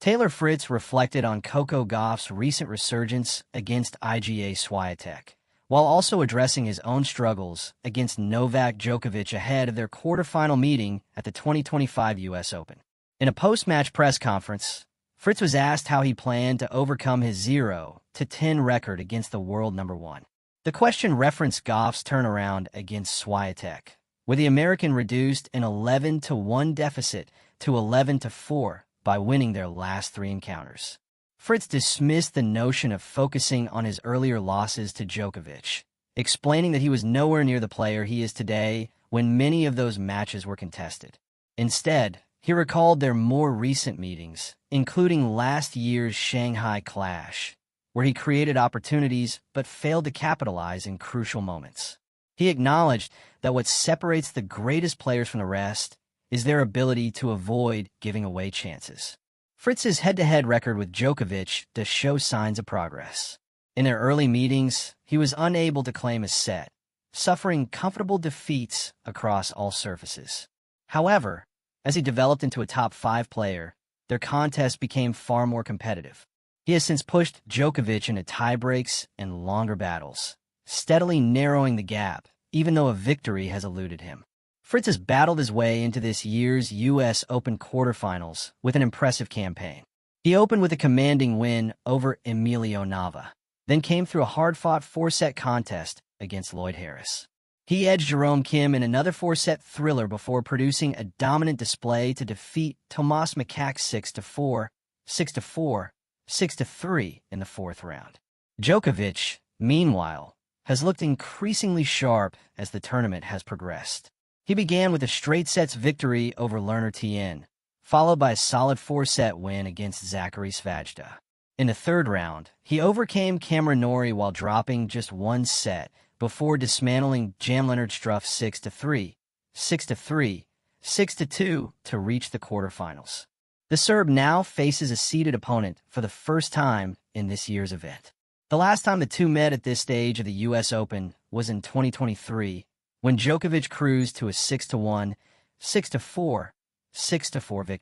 Taylor Fritz reflected on Coco Gauff's recent resurgence against Iga Swiatek, while also addressing his own struggles against Novak Djokovic ahead of their quarterfinal meeting at the 2025 U.S. Open. In a post-match press conference, Fritz was asked how he planned to overcome his 0-10 record against the world number one. The question referenced Gauff's turnaround against Swiatek, with the American reduced an 11-1 deficit to 11-4 by winning their last three encounters. Fritz dismissed the notion of focusing on his earlier losses to Djokovic, explaining that he was nowhere near the player he is today when many of those matches were contested. Instead, he recalled their more recent meetings, including last year's Shanghai clash, where he created opportunities but failed to capitalize in crucial moments. He acknowledged that what separates the greatest players from the rest is their ability to avoid giving away chances. Fritz's head-to-head record with Djokovic does show signs of progress. In their early meetings, he was unable to claim a set, suffering comfortable defeats across all surfaces. However, as he developed into a top-5 player, their contest became far more competitive. He has since pushed Djokovic into tiebreaks and longer battles, steadily narrowing the gap, even though a victory has eluded him. Fritz has battled his way into this year's U.S. Open quarterfinals with an impressive campaign. He opened with a commanding win over Emilio Nava, then came through a hard-fought 4-set contest against Lloyd Harris. He edged Jerome Kim in another 4-set thriller before producing a dominant display to defeat Tomas Makak 6-4, 6-4, 6-3 in the fourth round. Djokovic, meanwhile, has looked increasingly sharp as the tournament has progressed. He began with a straight-sets victory over Lerner Tien, followed by a solid 4-set win against Zachary Svajda. In the third round, he overcame Cameron Norrie while dropping just one set before dismantling Jan-Lennard Struff 6-3, 6-3, 6-2 to reach the quarterfinals. The Serb now faces a seeded opponent for the first time in this year's event. The last time the two met at this stage of the U.S. Open was in 2023, when Djokovic cruised to a 6-1, 6-4, 6-4 victory.